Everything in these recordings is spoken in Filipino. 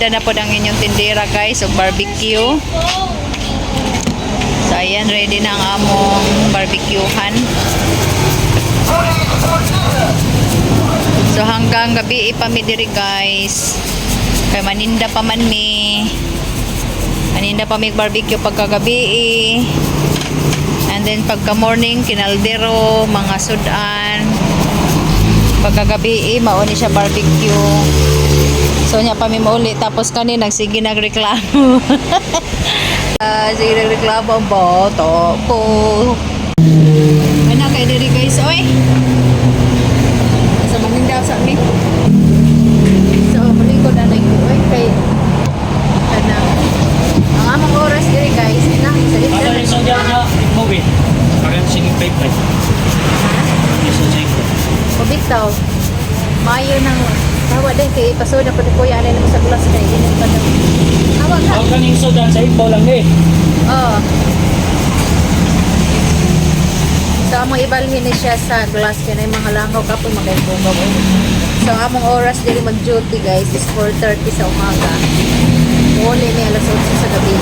na po ang inyong tindera guys, o barbecue. So ayan, ready na ang among barbecuehan. So hanggang gabi ipamidiri guys. Kaya maninda pa man mi. Maninda pa mi barbecue pagkagabi. And then pagka morning kinaldero, mga sudan. Pagkagabi mauni siya barbecue. So nya pa mi mauli tapos kani nagsige nagreklamo. Sige nagreklamo ang boto ko. Ano kay diri guys oy. Sa maninda sa mi. So malikod na oy kay kanang ang among oras diri guys na salit Ano na. yung sodya na movie? Parang singing pipe pa. Yung sodya ko. Kubik daw. Mayo nang tawa din kay pasoda pa ko yan ng sa glass kay inin pa daw. Tawa ka. Ako kaning soda sa ibaw lang eh. Oo. So among ibalhin ni siya sa glass kay na mga langaw kapon magaybugaw. So among oras dili mag-duty guys is 4:30 sa umaga. Uli ni alas 8 sa gabi.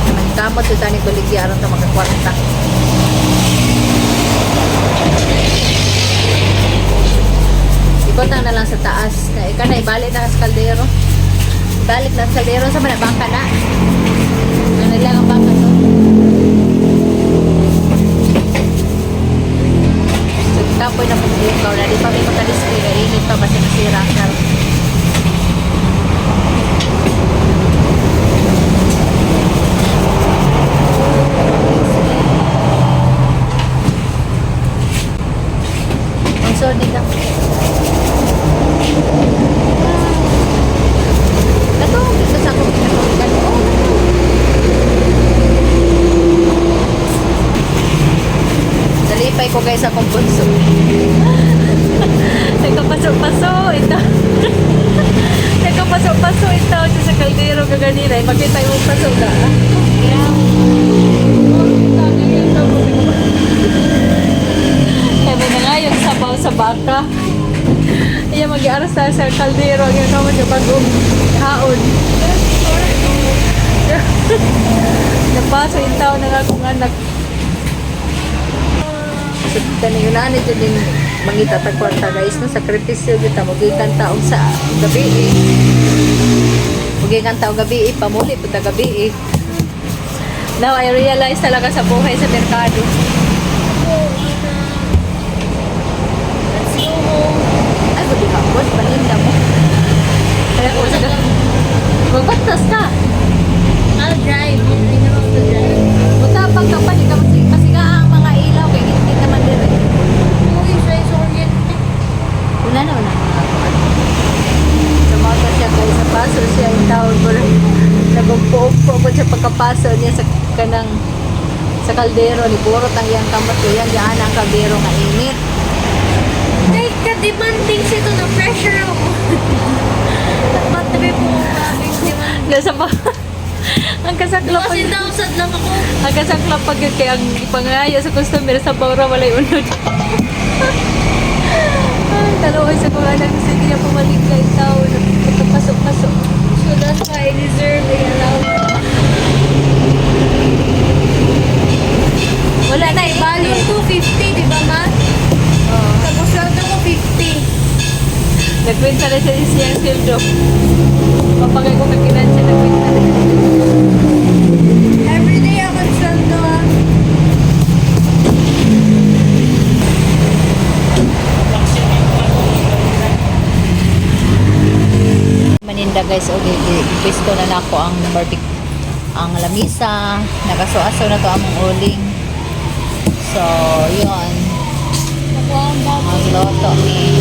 Naman kamot ito tani baligya aron ta makakwarta. Ikot na lang sa taas. Ika na ibalik na sa kaldero. Balik na sa kaldero sa mana bangka na. Ano lang ang bangka to? So kapoy na pagbukaw na di pa may makalispi na init pa basta nasira ka. So dito. Ito, dito sa akong pinakauligan ko. Dalipay ko guys akong bunso. Nagkapasok-paso ito. Nagkapasok-paso ito sa kaldero kaganira. Makita yung paso ka. Kaya may nangayon sabaw sa baka. Iya mag-iaras sa kaldero. Ang naman yung bagong haon. Napaso yung tao na nga kong anak. So, kanina ito din mangita tagkwarta guys. No? Sakripisyo kita. Magikan taong sa gabi eh. Magikan taong gabi eh. Pamuli po gabi eh. Now I realize talaga sa buhay sa merkado. Ay, buti hapon, paninda mo. Kaya ko sa magbatas ka. I'll drive. I know how to drive. Matapang ka pa, di ka kasi nga ang mga ilaw, kaya hindi naman din. Uy, siya is oriented. Wala na, wala na. Sumata siya kayo sa paso siya, yung tawag ko rin. Nagumpo-umpo ko siya pagkapaso niya sa kanang sa kaldero, ni Burot ang iyang kamot ko yan, yan ang kaldero nga init. Like, ka-demanding siya ito na pressure ako. Matabi po kaming demanding. Nasa pa, ang kasakla Kasi downsad lang ako. ang kasakla pag kaya ang ipangayo sa customer sa paura walay unod. Taluoy sa mga anak kasi hindi niya pumalig ka itaw. Pasok-pasok. So that's why I deserve a allowance. Wala na, Value ko 50, di ba ma? Oo. Tapos sweldo ko 50. Nagkwenta na siya siyang sildo. Kapag ako kakinan siya, nagkwenta na siya. Everyday ako sweldo ah. Maninda guys, okay, pwesto na nako ang barbecue, ang lamisa, nagasuaso na to among uling. So, yun. Ang loto ni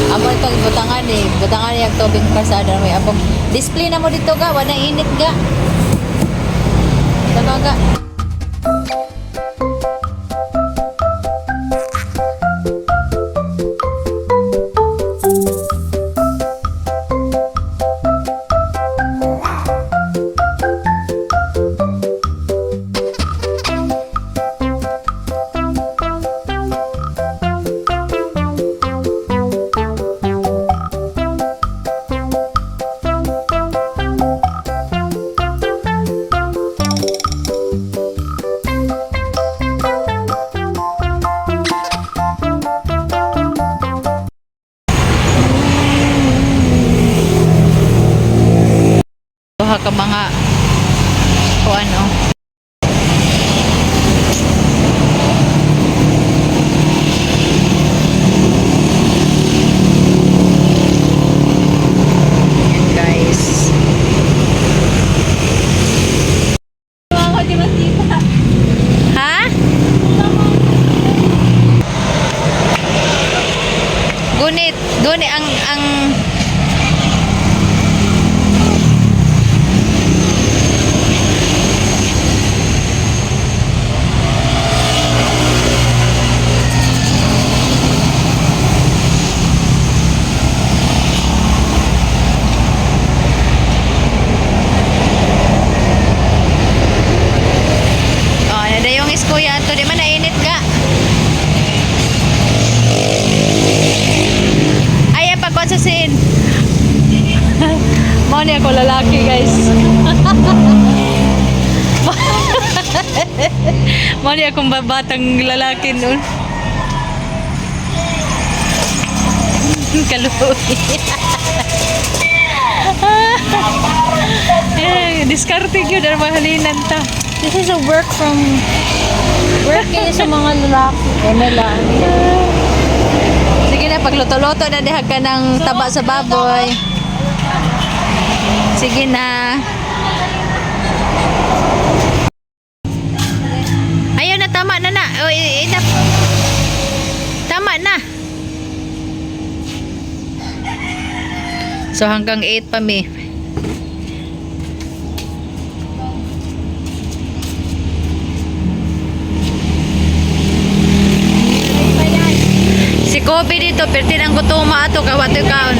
amo itong butangan eh. Butangan yung tubig kasada na may abog. Display na mo dito ga, wala init ga. Ito ga. ka mga o ano. Yan guys. Ha? Gunit, gunit ang oh, nada yung iskuya to, di man nainit ga. Ay, pagkonsusin. Mo ni ako lalaki, guys. Mo ni akong babatang lalaki noon. Kaluwi. Eh, diskarte yun ang mahalinan ta. This is a work kayo sa mga lalaki. Sige na, pagluto-luto na dihag ka ng taba sa baboy. Sige na. Ayaw na, tama na na. O, tama na. So hanggang 8 pa mi. Si Kobe dito, perti ng gutuma ato kawatoy kaon.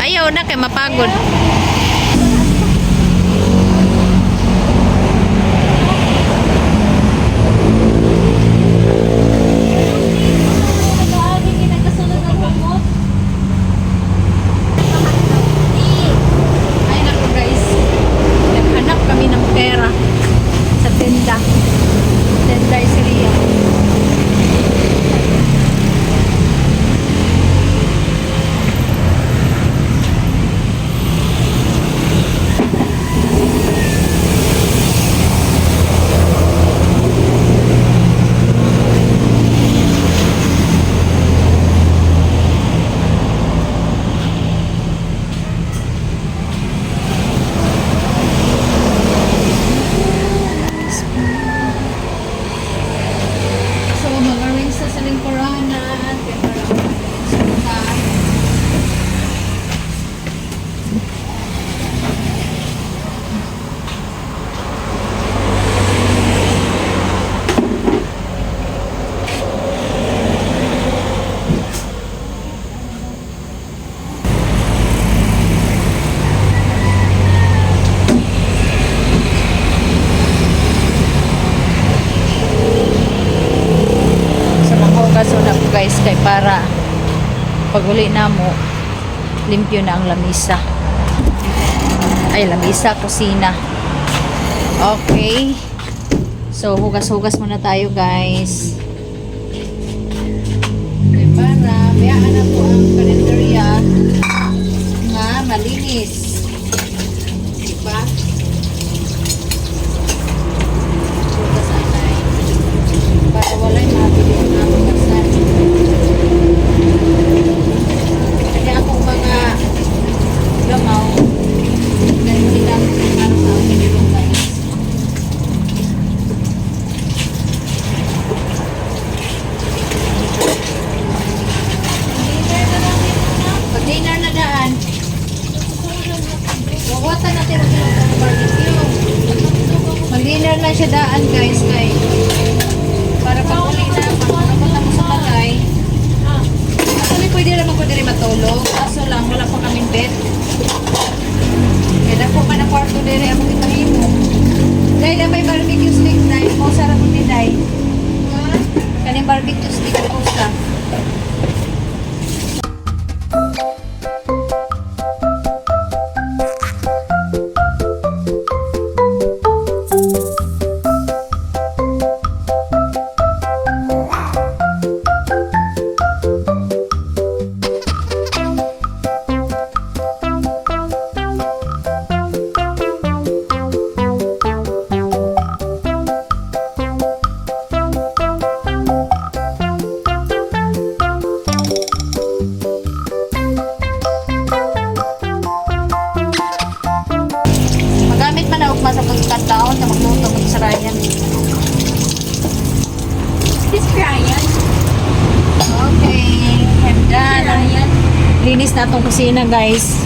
Ayaw na kay mapagod. Ay naku guys, naghanap kami ng pera sa tenda. Tenda Isiria. So, mag-arrange sa lingkuranan. Kaya parang suka. Sa mga okaso na po guys, kay para pag uli na mo, limpyo na ang lamisa. Ay, lamisa, kusina. Okay. So, hugas-hugas muna tayo guys. Okay, para mayaan na po ang kalendarya nga malinis. Diba? Hugas anay. Para wala'y mabili ang hugasan. Kaya akong mga gamaw, dahil sila para sa akin yung guys. Pag-dinner na daan. Wawatan natin ang barbecue. Mag-dinner na siya daan guys. Kay para pag-uli na, pag napunta mo sa balay. Actually, pwede rin matulog. Kaso lang, wala pa kaming bed. Kaya na po ka na kwarto din ako itahin mo. Dahil na may barbecue stick na. O, sarap mo din dahil. Kaning barbecue stick ko sa. na itong kusina, guys.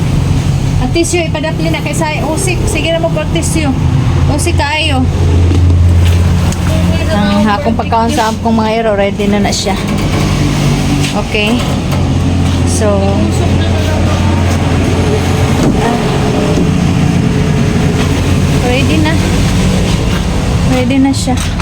Ang tissue, ipadapli na kay Sai. Usik, sige na mo pag-tissue. Usik kayo. Ang hakong pagkaon sa akong mga ero, ready na na siya. Okay. So, ready na. Ready na siya.